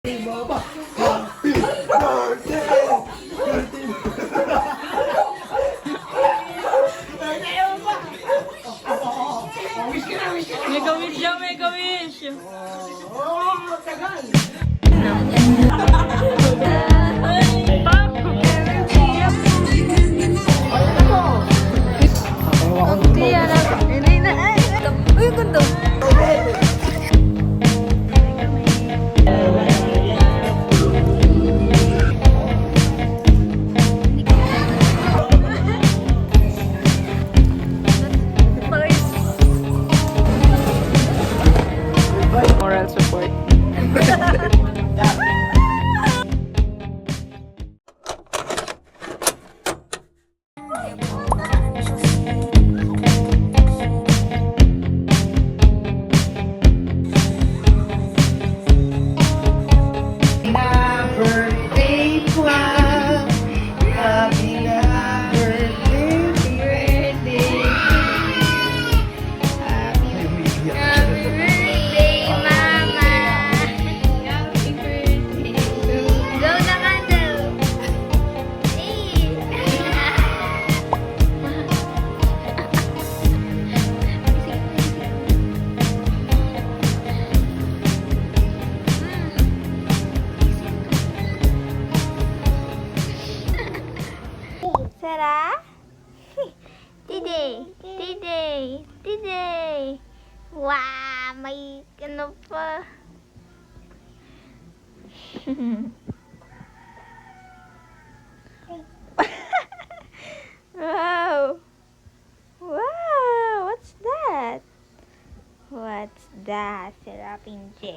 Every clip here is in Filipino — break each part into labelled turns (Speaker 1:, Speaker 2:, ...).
Speaker 1: Mega wish siya, mega wish!
Speaker 2: Uy, ganda!
Speaker 1: Moral support.
Speaker 2: Sarah? Today! Today! Today! Wow! May ano pa? Wow! Wow! What's that? What's that, Serapin J?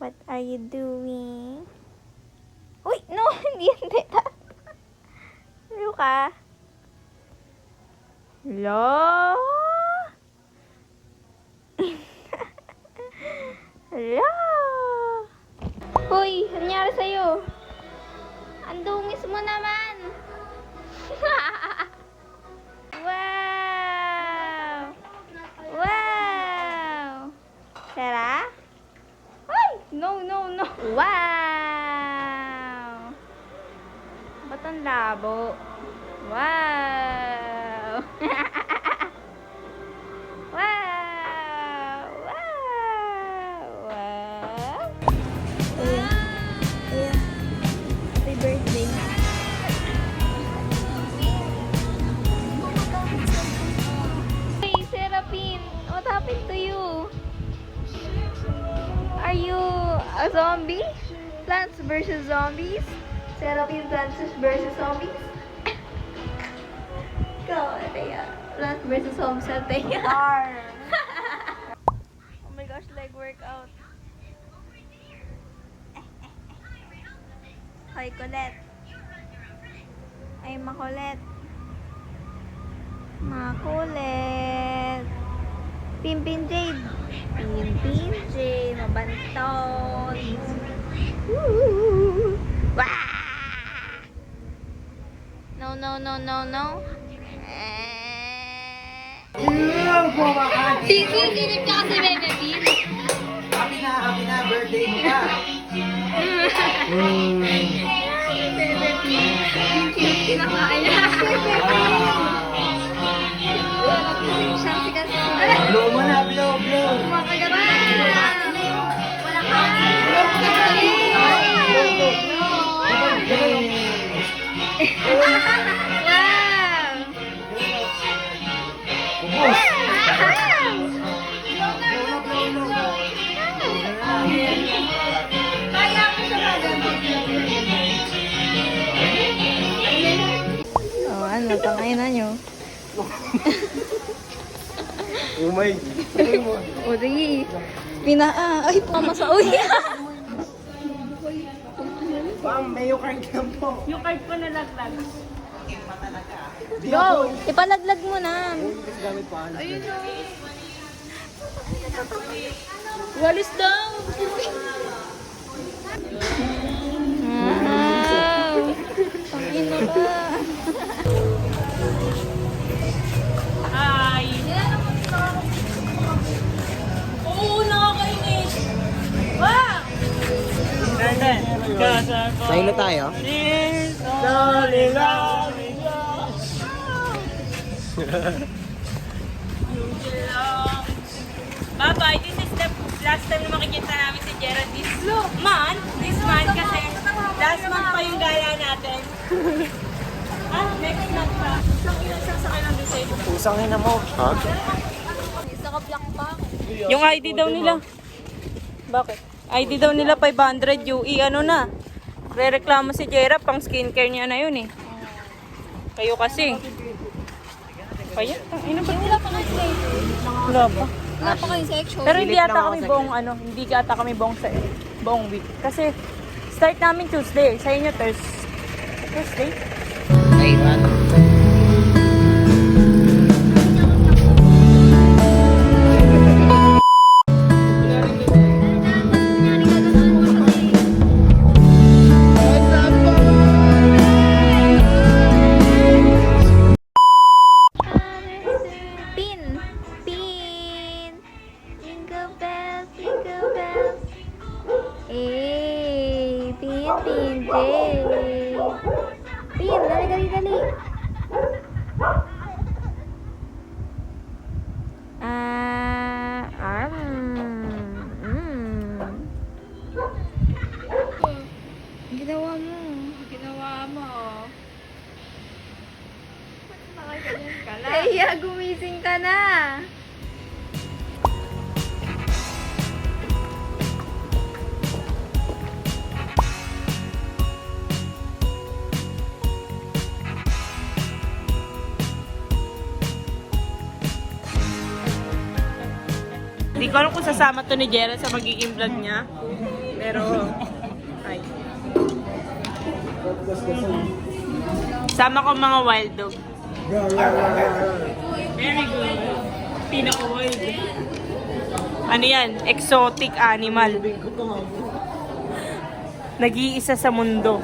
Speaker 2: What are you doing? Uy! No! Hindi yan teta. Ano ka? Hello? Hello? Uy! Ano nangyari sa'yo? Ang dungis mo naman! Wow! Wow! Sarah? Ay! No, no, no! Wow! Ba't ang labo? Wow! Wow! Wow! Wow! Ayan. Happy birthday. Hey, Serapin! What happened to you? Are you a zombie? Plants versus Zombies? Serapin Plants versus Zombies? Ikaw, Ateya. Plants versus Zombies, Ateya. Oh my gosh, leg workout. Hoy, Colette. Ay, makulit. Makulit. Pimpin Jade. Pimpin Jade. Mabantot. Woo! Wah! No, no, no, no, no. Sisilip ka kasi, Bebe Bean.
Speaker 3: Happy na, birthday mo na.
Speaker 2: Bebe Bean. Yung cute kinakaya.
Speaker 3: Blow mo na, blow, blow.
Speaker 2: Wala ka. Oh, ano, tangay na nyo.
Speaker 3: Umay.
Speaker 2: O, sige. Ay, mama sa uwi.
Speaker 3: Pang, may yung card na po.
Speaker 1: Yung card ko nalaglag.
Speaker 2: Go! Ipalaglag mo na.
Speaker 3: Gamit pa.
Speaker 1: Ayun o. Walis daw.
Speaker 2: Wow! Pangino ka.
Speaker 1: Hi. Oh,
Speaker 3: Sign na tayo.
Speaker 1: Bye-bye. This is the last time na makikita namin si Gerald this month. This month kasi last month pa yung gala natin. Next month pa. Isang sakay lang din sa'yo.
Speaker 3: Pusang ina mo. Ha?
Speaker 1: Yung ID daw nila. Bakit? ID daw nila 500 UE. Ano na? Re-reklamo si Jera. Pang skincare niya na yun eh. Kayo kasi. Kaya? Ina ba?
Speaker 2: Wala pa kasi.
Speaker 1: Wala pa.
Speaker 2: Wala pa kayo section.
Speaker 1: Pero hindi ata kami buong hindi ata kami buong buong week. Kasi start namin Tuesday. Sa inyo Thursday.
Speaker 2: Pin. Pin. Jingle bells, jingle bells. Eh, pin, pin, J. Pin, dali, dali, dali. Ginawa mo. Ginawa mo. Kaya gumising ka na.
Speaker 1: Hindi ko alam kung sasama to ni Jera sa magiging vlog niya. Pero, ay. Sama ko mga wild dog. Very good. Pinaka-wild. Ano yan? Exotic animal. Nag-iisa sa mundo.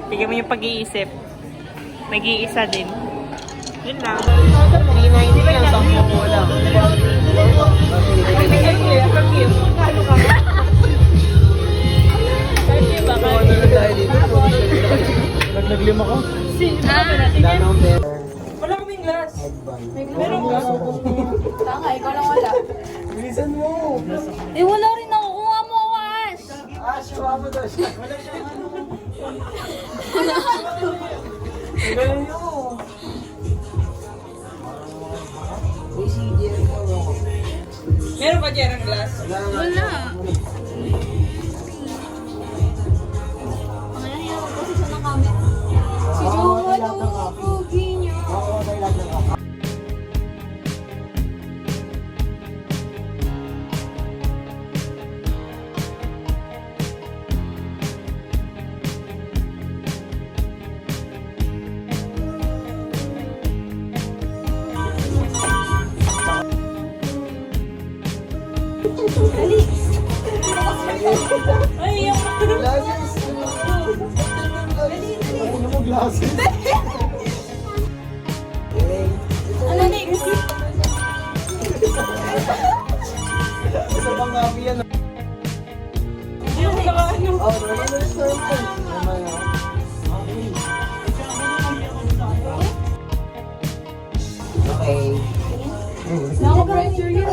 Speaker 1: Tignan mo yung pag-iisip. Nag-iisa din. Yun lang.
Speaker 3: 390 lang, 10 ko lang. Naglima ko?
Speaker 1: Wala kaming glass.
Speaker 3: Meron ka?
Speaker 2: Tanga, ikaw lang wala.
Speaker 3: Bilisan mo.
Speaker 2: Eh, wala rin ako. Kuha mo ako, Ash.
Speaker 3: Siya mo daw siya. Wala siya ano. Ganun yun.
Speaker 1: Meron ba Jera glass?
Speaker 2: Wala. Pangalan ako kasi sa camera. Si Jowa daw ang pogi niya.
Speaker 1: Ay, yung
Speaker 3: Glasses. Ano mo glasses?
Speaker 1: ano next?
Speaker 3: Sa pangabi yan.
Speaker 1: Yung naka-ano.
Speaker 3: Oh, wala na siya. Okay.
Speaker 2: Naka-pressure yun.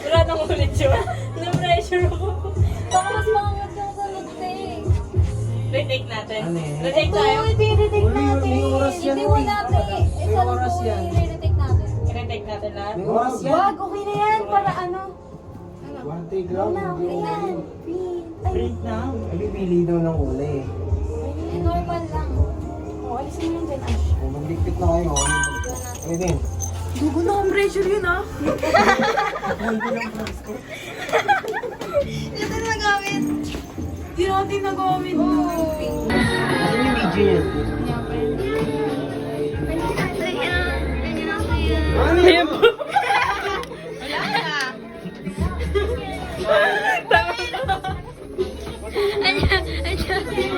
Speaker 1: Wala nang ulit yun. Na-pressure ako.
Speaker 2: Baka mas makangat yung sa nag-take.
Speaker 1: Retake natin.
Speaker 3: Ano eh?
Speaker 1: Retake tayo.
Speaker 2: Ito, i-retake natin.
Speaker 3: May oras yan,
Speaker 2: Hindi wala
Speaker 3: eh.
Speaker 2: tayo. Ito lang
Speaker 3: oras
Speaker 2: po,
Speaker 3: yan.
Speaker 2: i-retake natin.
Speaker 1: Retake natin lahat.
Speaker 3: May oras yan.
Speaker 2: Wag, okay na yan. Para ano?
Speaker 3: 1 gram.
Speaker 2: Wala, okay na yan. Print. Ay,
Speaker 3: Ay, bibili daw ng kulay.
Speaker 2: normal lang. O, alisin mo yung dyan, Ash.
Speaker 3: Kung maglikpit na kayo, ano din?
Speaker 1: Dugo na akong pressure yun ah.
Speaker 2: Hindi natin nagamit.
Speaker 1: Hindi natin nagamit.
Speaker 3: Ano yung video yan? Ano yan?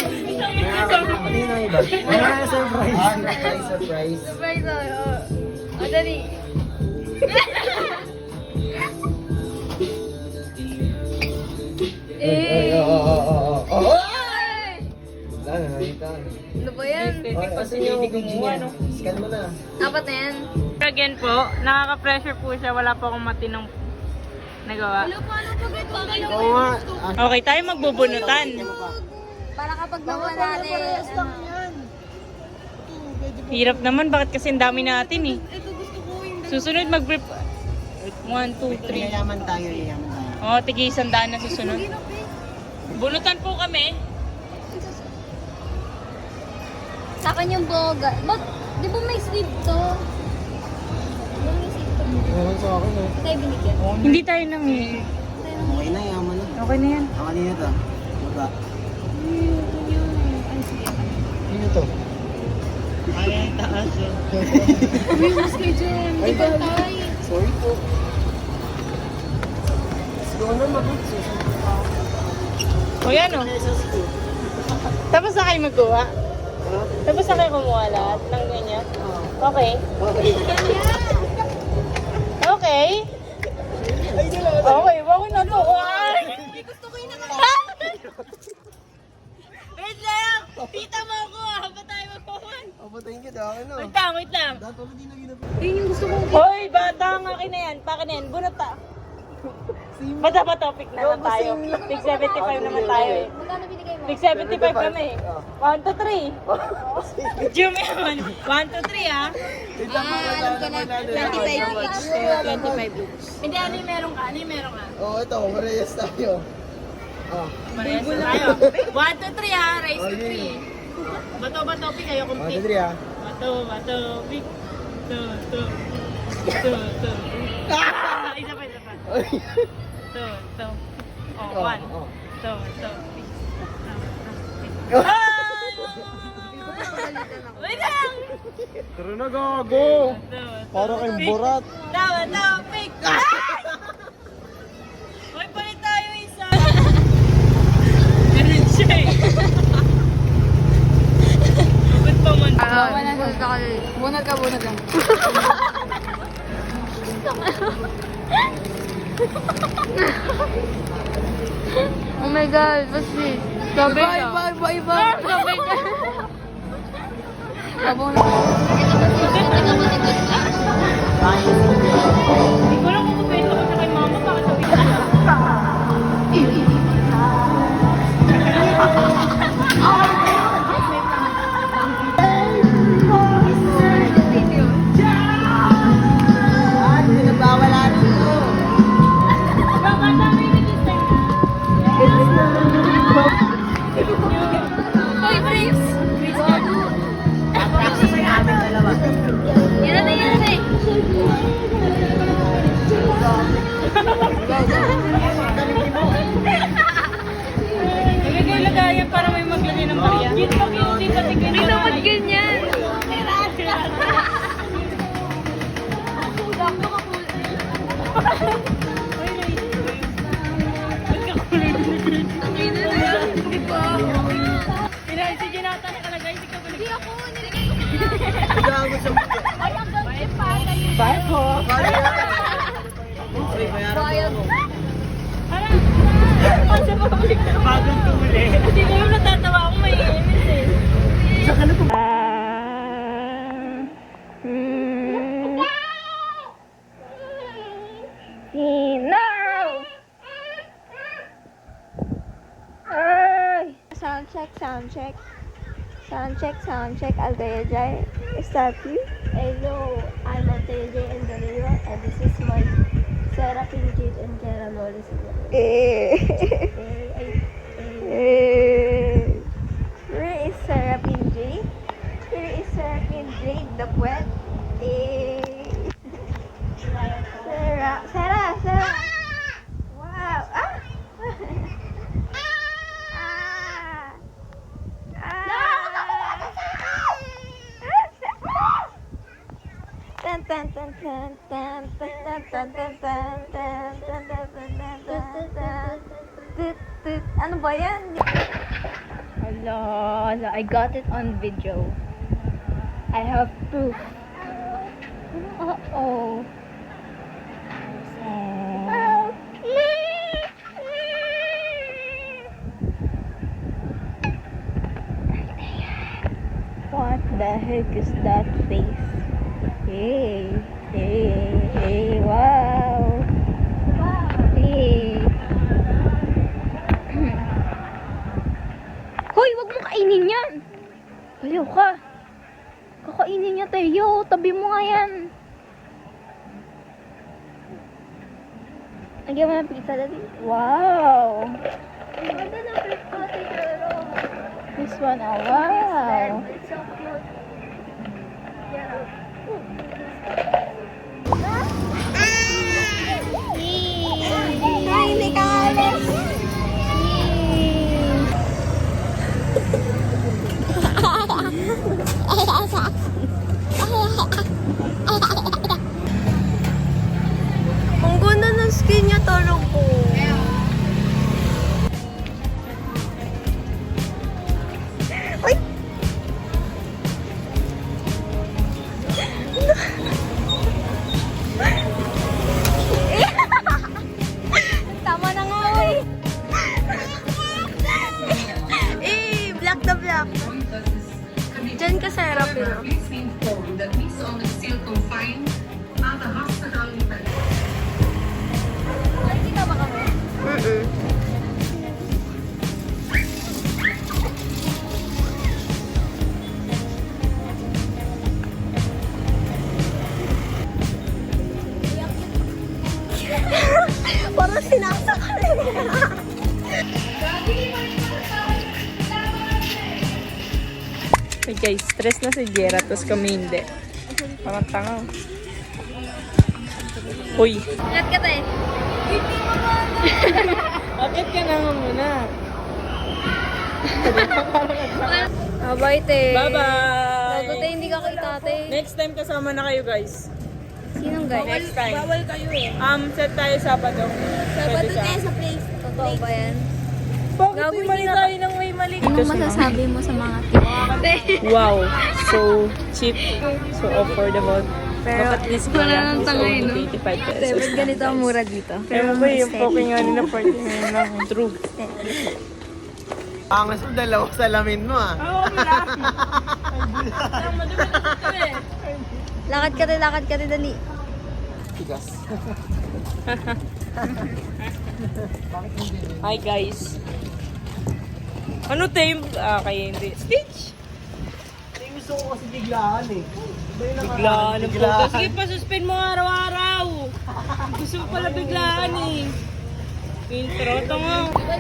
Speaker 3: Ano yun ang iba? Surprise. Surprise.
Speaker 2: Surprise, o, dali.
Speaker 3: Ay, oo. BG niya. Scan mo na.
Speaker 2: Apat na yan.
Speaker 1: Again po, nakaka-pressure po siya. Wala pa akong matinong nagawa.
Speaker 3: Oo nga.
Speaker 1: Okay, tayo magbubunutan.
Speaker 2: Para kapag nawala natin.
Speaker 1: Hirap naman, bakit kasi ang dami natin eh. Susunod mag-brief. 1, 2, 3.
Speaker 3: Yayaman tayo, yayaman tayo.
Speaker 1: Oh, tigi 100 na susunod. Bunutan po kami.
Speaker 2: Sa akin yung boga. Ba't, di ba may sleeve to? Di ba may sleeve to?
Speaker 3: Oo, sa akin eh.
Speaker 2: Tayo binigyan.
Speaker 1: Hindi tayo nang
Speaker 3: Okay na, yaman na.
Speaker 1: Okay na yan.
Speaker 3: Ang kanina to. Baba. Sino to? Ay, taas yun.
Speaker 2: Di ba tayo?
Speaker 3: Sorry po. Let's go na, mag-boots.
Speaker 1: O yan o. Tapos na kayo magkuha?
Speaker 3: Ha?
Speaker 1: Tapos na kayo kumuha lahat ng ganyan? Okay.
Speaker 3: Okay.
Speaker 1: Okay.
Speaker 3: Ay, dala.
Speaker 1: Okay, bakit na to? Ay! Gusto ko yung Wait lang! Tita mo ako ah! Ba't tayo magkuha?
Speaker 3: Patayin ka, dahil na.
Speaker 1: Wait lang.
Speaker 3: Dahil pala di na ginagawa.
Speaker 2: Yun yung gusto ko.
Speaker 1: Hoy, bata ang akin na yan. Pakin na yan. Bunot ta. Bata pa topic na lang tayo. Big 75 naman tayo eh.
Speaker 2: Magkano binigay mo?
Speaker 1: Big 75 kami. 1 to 3. Jum yun. 1 to 3 ah.
Speaker 2: Alam ko na. 25 each.
Speaker 1: 25 each. Hindi, ano yung meron ka? Ano yung meron ka?
Speaker 3: Oo, ito, marayas tayo. Oh.
Speaker 1: Parehas na tayo. 1 to 3 ah. Race to 3. Bato ba topic kayo
Speaker 3: Mga
Speaker 1: complete?
Speaker 3: dadri ah.
Speaker 1: Bato, big. To. Isa pa. To. Oh, 1.
Speaker 3: Oh.
Speaker 1: To. Wait lang!
Speaker 3: Tara na, gago! Para kayong borat.
Speaker 1: Topic! Hoy, palit tayo isa! Ganun siya eh. Ba't pa man?
Speaker 2: Bunag lang. Oh my God, what's this? Sabi ka. Iba. Sabi ka. Abong na.
Speaker 1: Hindi ko lang kung kwento ko siya kay mama baka sabihin.
Speaker 2: Hoy, Prince! Yan na.
Speaker 1: Lagay-lagayan para may maglagay ng Maria. Cute pa cute, pati ganyan.
Speaker 2: Dapat ganyan.
Speaker 1: Pinay, si Jenata nakalagay, hindi ka ba
Speaker 2: Hindi ako, nilagay ko.
Speaker 3: Gago sa mga.
Speaker 2: Ay, ang ganda pa.
Speaker 1: Bye po!
Speaker 2: Bayad.
Speaker 1: Bagong tumuli. Hindi ko yung natatawa ako may inis eh.
Speaker 2: No! Ay! Sound check. Althea Jai. Is that you? Hello, I'm Althea Jai and Danilo, and this is my Serapin Jade and Kera Lolis. Where is Serapin Jade? Where is Serapin Jade, the poet? Sarah! Wow! Ano ba yan? Hala, I got it on video. I have proof. Uh-oh. What the heck is that face? Hey, hey, hey, wow. Hey. Hoy, wag mo kainin yan. Ayaw ka. Kakainin niya, Teo. Tabi mo nga yan. Lagyan mo ng pizza, Daddy. Wow. Ganda na pizza, Teo. This one, oh, wow. It's so cute. Ay, hindi ka alis. Ang ganda ng skin niya talaga. Ay! Tama na nga, uy. Black na black. Diyan ka sa harap, yun. Nakikita ba kami? Parang sinaksak ka rin.
Speaker 1: Hey guys, stress na si Jera, tapos kami hindi. Parang tanga. Uy.
Speaker 2: Ingat ka, te.
Speaker 1: Bakit ka naman muna?
Speaker 2: Bye, te.
Speaker 1: Bye-bye!
Speaker 2: Bago, te, hindi ka kita, te.
Speaker 1: Next time kasama na kayo guys.
Speaker 2: Sinong guy?
Speaker 1: Next time.
Speaker 2: Bawal kayo eh.
Speaker 1: Set tayo Sabado.
Speaker 2: Sabado tayo sa place. Totoo ba yan?
Speaker 1: Bakit
Speaker 2: Gago,
Speaker 1: may
Speaker 2: hindi
Speaker 1: mali
Speaker 2: na-
Speaker 1: tayo ng may mali?
Speaker 2: Anong masasabi mo sa mga tito?
Speaker 1: Wow, so cheap, so affordable.
Speaker 2: Pero,
Speaker 1: But this
Speaker 2: wala
Speaker 1: pala
Speaker 2: nang
Speaker 1: is
Speaker 2: tangay,
Speaker 1: only
Speaker 2: no?
Speaker 1: 85 pesos.
Speaker 2: Ba't ganito ang mura dito?
Speaker 1: Pero ba yung poking nga nila party ngayon lang. True.
Speaker 3: Angas mo, dalawa salamin mo ah.
Speaker 1: Oo,
Speaker 2: Lakad ka, te, dali.
Speaker 3: Tigas.
Speaker 1: Hi guys. Ano tayo? Kaya hindi. Stitch!
Speaker 3: Gusto ko kasi biglaan eh.
Speaker 1: Biglaan ang puto. Sige pa, suspend mo araw-araw. Gusto mo pala biglaan eh. Intro, ito nga.
Speaker 2: What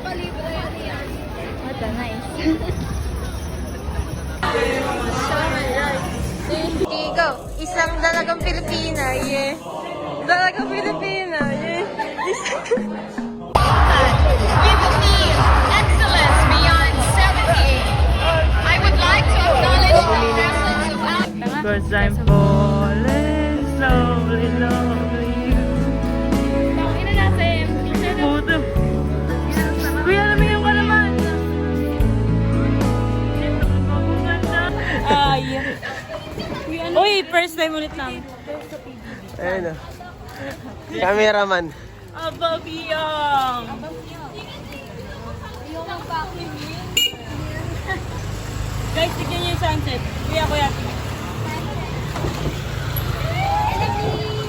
Speaker 2: a nice.
Speaker 1: Okay, go. Isang dalagang Pilipina, yeah. Dalagang Pilipina, yeah.
Speaker 4: Excellence beyond 70. I would like to acknowledge the presence of our
Speaker 1: Cause I'm falling slowly, slowly. Puto. Kuya, lumiyaw ka naman. Ay. Uy, first time ulit namin.
Speaker 3: Ayun o. Cameraman.
Speaker 1: Aba, biyang. Guys, tignan niyo yung sunset. Kuya, kuya.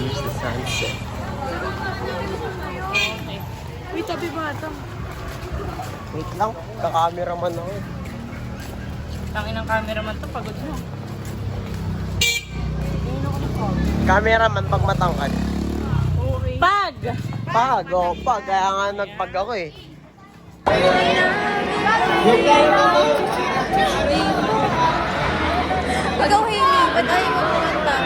Speaker 3: Here's the sunset.
Speaker 1: Uy, tabi ba ito?
Speaker 3: Wait lang, ka-cameraman ako eh.
Speaker 1: Tangin ng cameraman to, pagod mo.
Speaker 3: Cameraman pag matangkad.
Speaker 1: Pag!
Speaker 3: Pag, oh, pag. Kaya nga nagpag ako eh.
Speaker 2: Ikaw, Hailey, ba't ayaw mo kumanta?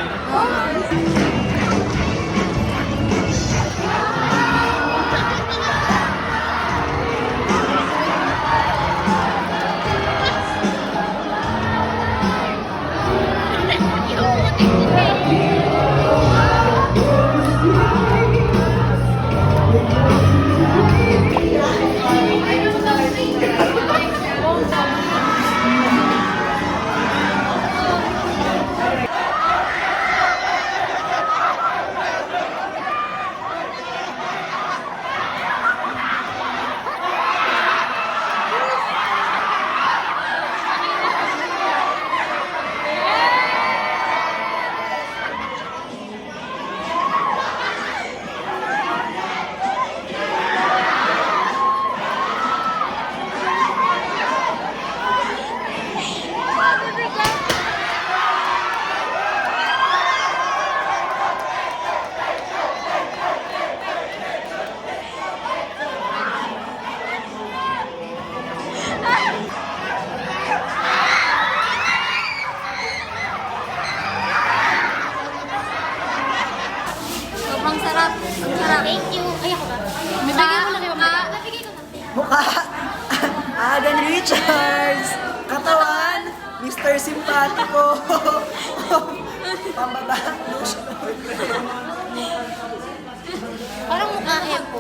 Speaker 5: Mukha, Adan Richards. Katawan, Mr. Simpatico. Pambaba,
Speaker 4: Parang mukha hempo.